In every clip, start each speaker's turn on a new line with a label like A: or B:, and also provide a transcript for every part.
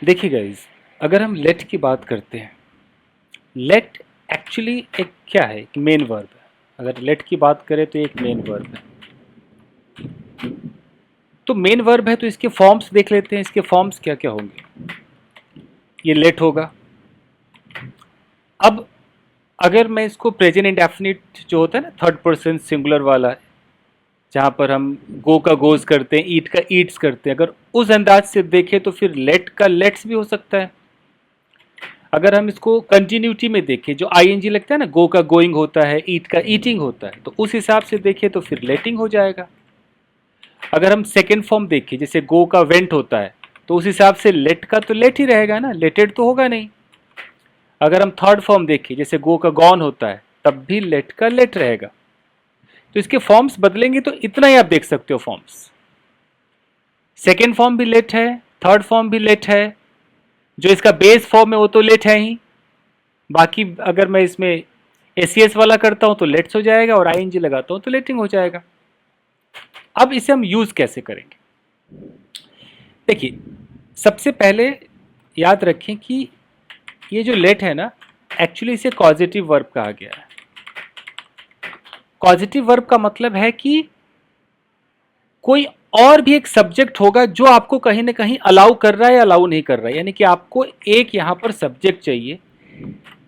A: देखिए गाइज, अगर हम लेट की बात करते हैं, लेट एक्चुअली एक क्या है, एक मेन वर्ब है। अगर लेट की बात करें तो एक मेन वर्ब है। तो मेन वर्ब है तो इसके फॉर्म्स देख लेते हैं, इसके फॉर्म्स क्या क्या होंगे। ये लेट होगा। अब अगर मैं इसको प्रेजेंट इंडेफिनिट जो होता है ना, थर्ड पर्सन सिंगुलर वाला, जहाँ पर हम गो का गोज करते हैं, ईट का ईट्स करते हैं, अगर उस अंदाज से देखें तो फिर लेट का लेट्स भी हो सकता है। अगर हम इसको कंटिन्यूटी में देखें, जो आईएनजी लगता है ना, गो का गोइंग होता है, ईट का ईटिंग होता है, तो उस हिसाब से देखें तो फिर लेटिंग हो जाएगा। अगर हम सेकेंड फॉर्म देखें, जैसे गो का वेंट होता है, तो उस हिसाब से लेट का तो लेट ही रहेगा ना, लेटेड तो होगा नहीं। अगर हम थर्ड फॉर्म देखें, जैसे गो का गॉन होता है, तब भी लेट का लेट रहेगा। तो इसके फॉर्म्स बदलेंगे तो इतना ही आप देख सकते हो फॉर्म्स। सेकेंड फॉर्म भी लेट है, थर्ड फॉर्म भी लेट है, जो इसका बेस फॉर्म है वो तो लेट है ही। बाकी अगर मैं इसमें एसीएस वाला करता हूं तो लेट्स हो जाएगा, और आईएनजी लगाता हूं तो लेटिंग हो जाएगा। अब इसे हम यूज कैसे करेंगे? देखिए, सबसे पहले याद रखें कि ये जो लेट है ना, एक्चुअली इसे कॉजेटिव वर्ब कहा गया है। कॉजेटिव वर्ब का मतलब है कि कोई और भी एक सब्जेक्ट होगा जो आपको कहीं ना कहीं अलाउ कर रहा है या अलाउ नहीं कर रहा है। यानी कि आपको एक यहां पर सब्जेक्ट चाहिए,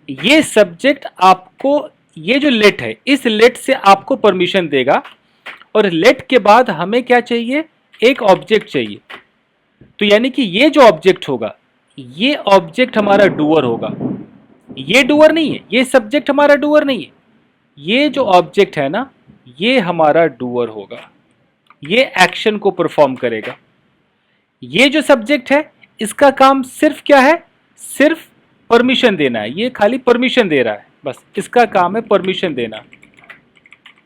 A: ये सब्जेक्ट आपको, ये जो लेट है, इस लेट से आपको परमिशन देगा। और लेट के बाद हमें क्या चाहिए? एक ऑब्जेक्ट चाहिए। तो यानी कि ये जो ऑब्जेक्ट होगा, ये ऑब्जेक्ट हमारा डूअर होगा। ये डूअर नहीं है, ये सब्जेक्ट हमारा डूअर नहीं है। ये जो ऑब्जेक्ट है ना, ये हमारा डूअर होगा, ये एक्शन को परफॉर्म करेगा। ये जो सब्जेक्ट है, इसका काम सिर्फ क्या है? सिर्फ परमिशन देना है। ये खाली परमिशन दे रहा है, बस इसका काम है परमिशन देना,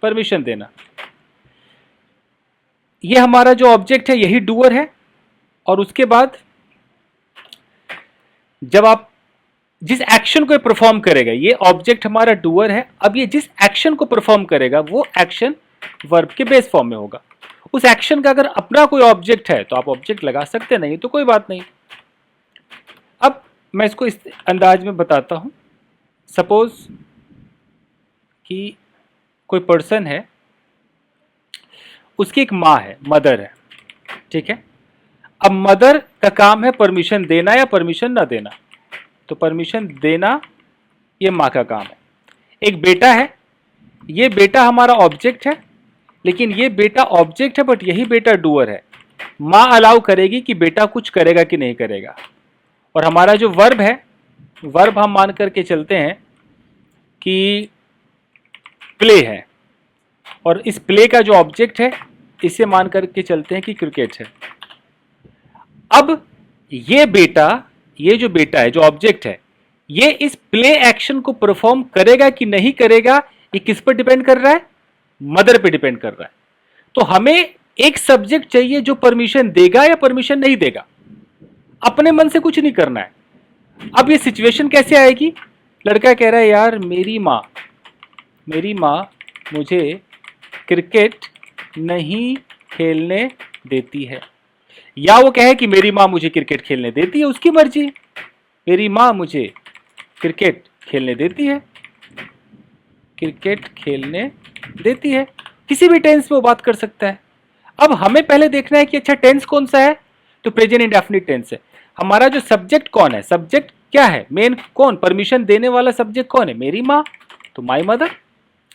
A: परमिशन देना। ये हमारा जो ऑब्जेक्ट है, यही डूअर है। और उसके बाद जब आप जिस एक्शन को परफॉर्म करेगा, ये ऑब्जेक्ट हमारा डूअर है। अब ये जिस एक्शन को परफॉर्म करेगा, वो एक्शन वर्ब के बेस फॉर्म में होगा। उस एक्शन का अगर अपना कोई ऑब्जेक्ट है तो आप ऑब्जेक्ट लगा सकते, नहीं तो कोई बात नहीं। अब मैं इसको इस अंदाज में बताता हूं। सपोज कि कोई पर्सन है, उसकी एक माँ है, मदर है, ठीक है। अब मदर का काम है परमिशन देना या परमिशन ना देना। तो परमिशन देना ये माँ का काम है। एक बेटा है, ये बेटा हमारा ऑब्जेक्ट है, लेकिन ये बेटा ऑब्जेक्ट है बट यही बेटा डूअर है। माँ अलाउ करेगी कि बेटा कुछ करेगा कि नहीं करेगा। और हमारा जो वर्ब है, वर्ब हम मान करके चलते हैं कि प्ले है, और इस प्ले का जो ऑब्जेक्ट है, इसे मान करके चलते हैं कि क्रिकेट है। अब ये बेटा, ये जो बेटा है, जो ऑब्जेक्ट है, ये इस प्ले एक्शन को परफॉर्म करेगा कि नहीं करेगा, ये किस पर डिपेंड कर रहा है? मदर पे डिपेंड कर रहा है। तो हमें एक सब्जेक्ट चाहिए जो परमिशन देगा या परमिशन नहीं देगा। अपने मन से कुछ नहीं करना है। अब ये सिचुएशन कैसे आएगी? लड़का कह रहा है, यार मेरी माँ मुझे क्रिकेट नहीं खेलने देती है। या वो कहे कि मेरी माँ मुझे क्रिकेट खेलने देती है, उसकी मर्जी। मेरी माँ मुझे क्रिकेट खेलने देती है, क्रिकेट खेलने देती है। किसी भी टेंस में वो बात कर सकता है। अब हमें पहले देखना है कि अच्छा टेंस कौन सा है। तो प्रेजेंट इंडेफिनिट टेंस है। हमारा जो सब्जेक्ट कौन है? सब्जेक्ट क्या है? मेन कौन? परमिशन देने वाला सब्जेक्ट कौन है? मेरी माँ, तो माई मदर।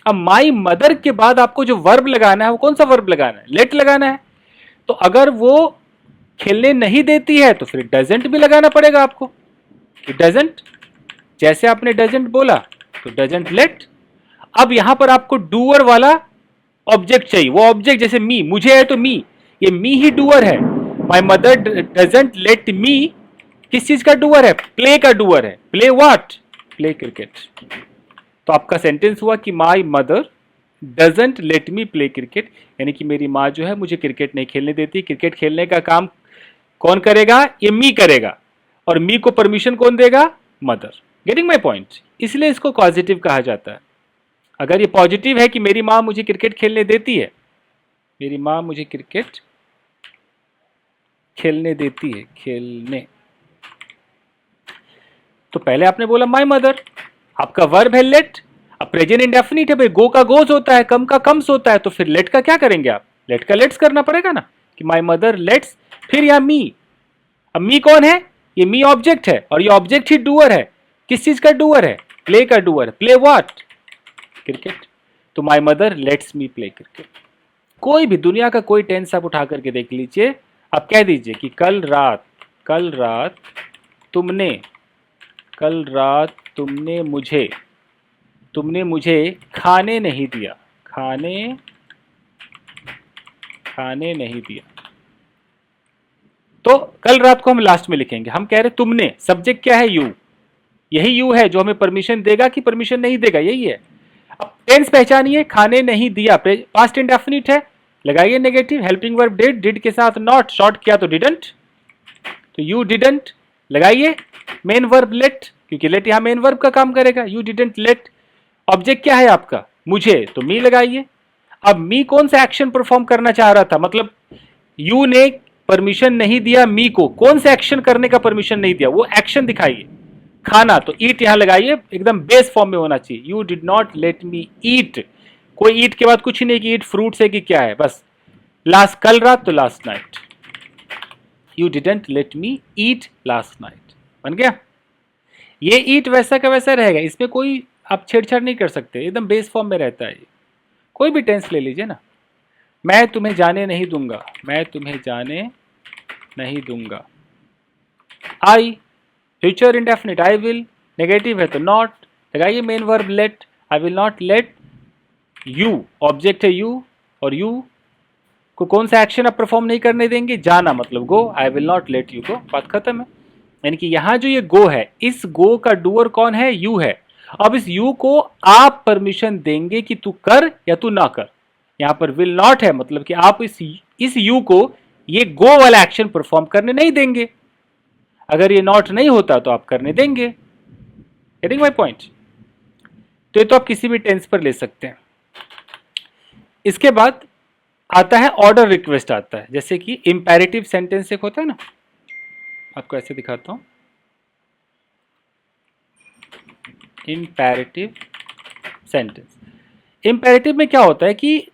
A: अब माई मदर के बाद आपको जो वर्ब लगाना है, वो कौन सा वर्ब लगाना है? लेट लगाना है। तो अगर वो खेलने नहीं देती है तो फिर डजंट भी लगाना पड़ेगा आपको, कि डजंट, जैसे आपने डजंट बोला तो डजंट लेट। अब यहां पर आपको डूअर वाला ऑब्जेक्ट चाहिए। वो ऑब्जेक्ट जैसे मी, मुझे है तो मी, ये मी ही डूअर है। My mother doesn't let me, किस चीज का डूअर है? प्ले का डूअर है। Play what? Play cricket. तो आपका सेंटेंस हुआ कि my mother doesn't let me play cricket, यानी कि मेरी माँ जो है मुझे क्रिकेट नहीं खेलने देती। क्रिकेट खेलने का काम कौन करेगा? ये मी करेगा। और मी को परमिशन कौन देगा? मदर। Getting my point? इसलिए इसको पॉजिटिव कहा जाता है। अगर ये पॉजिटिव है कि मेरी माँ मुझे क्रिकेट खेलने देती है, मेरी माँ मुझे क्रिकेट खेलने देती है, खेलने, तो पहले आपने बोला माय मदर, आपका वर्ब है लेट, अब प्रेजेंट इंडेफिनिट है भाई, गो का गोज होता है, कम का कम्स होता है, तो फिर लेट का क्या करेंगे आप, लेट का लेट्स करना पड़ेगा ना, कि माय मदर लेट्स, फिर यहाँ मी। अब मी कौन है, ये मी ऑब्जेक्ट है, और ये ऑब्जेक्ट ही डूअर है। किस चीज का डूअर है, प्ले का डूअर, प्ले व्हाट, क्रिकेट। तो my mother let's me play cricket. कोई भी दुनिया का कोई टेंस आप उठा करके देख लीजिए, आप कह दीजिए कि कल रात तुमने मुझे खाने नहीं दिया, खाने नहीं दिया। तो कल रात को हम लास्ट में लिखेंगे, हम कह रहे तुमने, सब्जेक्ट क्या है, यू, यही यू है जो हमें परमिशन देगा कि परमिशन नहीं देगा, यही है। अब टेंस पहचानिए, खाने नहीं दिया, पास्ट इंडेफिनिट है, लगाइए नेगेटिव, हेल्पिंग वर्ब डिड के साथ नॉट, शॉर्ट किया तो डिडंट, तो यू डिडंट, लगाइए मेन वर्ब लेट, क्योंकि लेट यहां मेन वर्ब का काम करेगा, यू डिडंट लेट। ऑब्जेक्ट क्या है आपका, मुझे, तो मी लगाइए। अब मी कौन सा एक्शन परफॉर्म करना चाह रहा था, मतलब यू ने परमिशन नहीं दिया मी को, कौन सा एक्शन करने का परमिशन नहीं दिया, वो एक्शन दिखाइए। खाना, तो ईट यहां लगाइए, एकदम बेस फॉर्म में होना चाहिए, you did not let me eat, कोई ईट के बाद कुछ नहीं कि ईट फ्रूट्स है कि क्या है, बस लास्ट, कल रात तो last night, you didn't late me eat last night, बन गया। ये ईट वैसा का वैसा रहेगा, इसमें कोई आप छेड़छाड़ नहीं कर सकते, एकदम बेस फॉर्म में रहता है। कोई भी टेंस ले लीजिए ना, मैं तुम्हें जाने नहीं दूंगा, मैं तुम्हें जाने नहीं दूंगा। I, future indefinite, I will, negative है तो नॉट, लगाइए main verb let, I will not let you, object है यू, और यू को कौन सा एक्शन आप परफॉर्म नहीं करने देंगे, जाना, मतलब go, I will not let you go, बात खत्म है। यानी कि यहां जो ये गो है, इस गो का डूअर कौन है, यू है। अब इस यू को आप परमिशन देंगे कि तू कर या तू ना कर, यहां पर विल नॉट है, मतलब कि आप इस यू को ये गो वाला एक्शन परफॉर्म करने नहीं देंगे। अगर ये नॉट नहीं होता तो आप करने देंगे। Getting my point. तो ये तो आप किसी भी टेंस पर ले सकते हैं। इसके बाद आता है ऑर्डर रिक्वेस्ट आता है, जैसे कि इंपेरेटिव सेंटेंस एक होता है ना, आपको ऐसे दिखाता हूं, इंपेरेटिव सेंटेंस। इंपेरेटिव में क्या होता है कि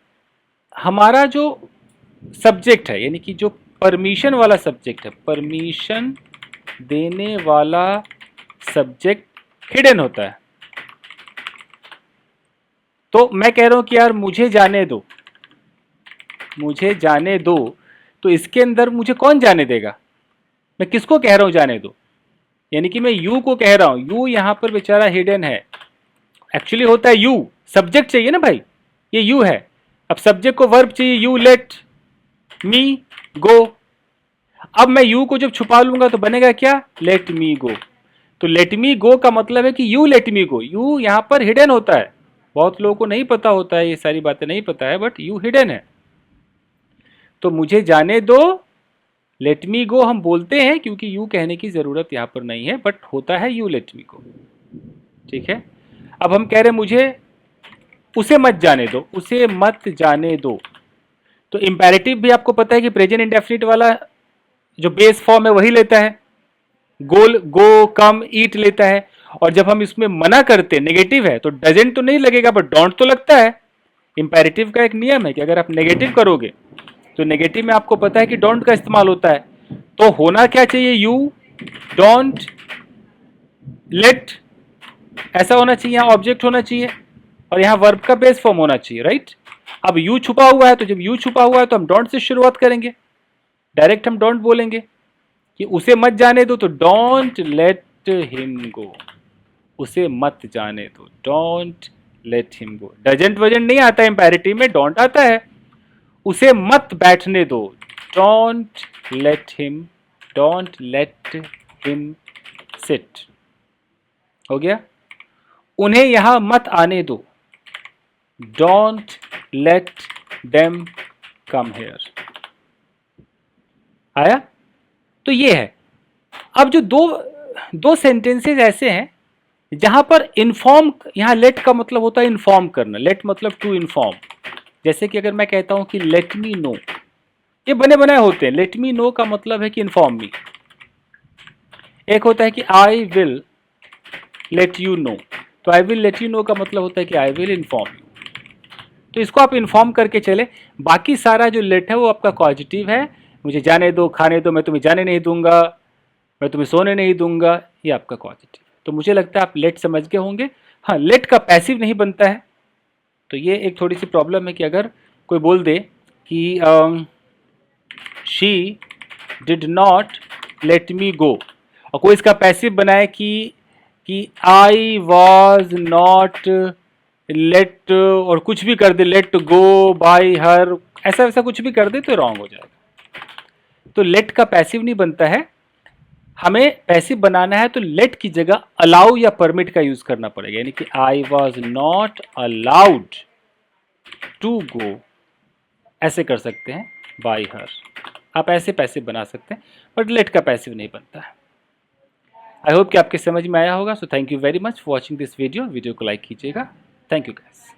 A: हमारा जो सब्जेक्ट है, यानी कि जो परमिशन वाला सब्जेक्ट है, परमिशन देने वाला सब्जेक्ट हिडन होता है। तो मैं कह रहा हूं कि यार मुझे जाने दो, मुझे जाने दो, तो इसके अंदर मुझे कौन जाने देगा, मैं किसको कह रहा हूं जाने दो, यानी कि मैं यू को कह रहा हूं। यू यहां पर बेचारा हिडन है, एक्चुअली होता है यू, सब्जेक्ट चाहिए ना भाई, ये यू है। अब सब्जेक्ट को वर्ब चाहिए, यू लेट मी गो। अब मैं यू को जब छुपा लूंगा तो बनेगा क्या, लेट मी गो। तो लेट मी गो का मतलब है कि you let me go, you यहां पर हिडन होता है। बहुत लोगों को नहीं पता होता है, ये सारी बातें नहीं पता है, बट यू हिडन है। तो मुझे जाने दो, लेट मी गो हम बोलते हैं क्योंकि यू कहने की जरूरत यहां पर नहीं है, बट होता है यू लेट मी गो, ठीक है। अब हम कह रहे हैं मुझे उसे मत जाने दो, उसे मत जाने दो। तो इंपेरेटिव भी आपको पता है कि प्रेजेंट इंडेफिनिट वाला जो बेस फॉर्म है वही लेता है, गोल, गो, कम, ईट लेता है। और जब हम इसमें मना करते, नेगेटिव है, तो डजेंट तो नहीं लगेगा बट डोंट तो लगता है। इंपेरेटिव का एक नियम है कि अगर आप नेगेटिव करोगे तो नेगेटिव में आपको पता है कि डोंट का इस्तेमाल होता है। तो होना क्या चाहिए, यू डोंट लेट, ऐसा होना चाहिए, यहां ऑब्जेक्ट होना चाहिए और यहां वर्ब का बेस फॉर्म होना चाहिए, राइट। अब यू छुपा हुआ है, तो जब यू छुपा हुआ है तो हम डोंट से शुरुआत करेंगे, डायरेक्ट हम डोंट बोलेंगे कि उसे मत जाने दो, तो डोंट लेट हिम गो, उसे मत जाने दो, don't let him go. Doesn't wasn't नहीं आता इंपेरेटिव में, डोंट आता है। उसे मत बैठने दो, डोंट लेट हिम सिट, हो गया। उन्हें यहां मत आने दो, don't let them come here, आया। तो ये है। अब जो दो सेंटेंसेस ऐसे हैं जहां पर इन्फॉर्म, यहां लेट का मतलब होता है इन्फॉर्म करना, लेट मतलब टू इन्फॉर्म। जैसे कि अगर मैं कहता हूं कि लेट मी नो, ये बने बनाए होते हैं। लेट मी नो का मतलब है कि इन्फॉर्म मी। एक होता है कि I will let you know, तो I will let you know का मतलब होता है कि आई विल इन्फॉर्म यू। तो इसको आप इन्फॉर्म करके चले। बाकी सारा जो लेट है वो आपका पॉजिटिव है, मुझे जाने दो, खाने दो, मैं तुम्हें जाने नहीं दूंगा, मैं तुम्हें सोने नहीं दूंगा, ये आपका पॉजिटिव। तो मुझे लगता है आप लेट समझ गए होंगे। हाँ, लेट का पैसिव नहीं बनता है, तो ये एक थोड़ी सी प्रॉब्लम है कि अगर कोई बोल दे कि she did not let me go, और कोई इसका पैसिव बनाए कि आई वॉज नॉट लेट, और कुछ भी कर दे, लेट गो बाय हर, ऐसा वैसा कुछ भी कर दे तो रॉन्ग हो जाएगा। तो लेट का पैसिव नहीं बनता है, हमें पैसिव बनाना है तो लेट की जगह अलाउ या परमिट का यूज करना पड़ेगा, यानी कि I was not allowed to go, ऐसे कर सकते हैं, बाय हर। आप ऐसे पैसिव बना सकते हैं, बट लेट का पैसिव नहीं बनता है। आई होप कि आपके समझ में आया होगा। So thank you very much for watching this video. Video को लाइक कीजिएगा। Thank you guys.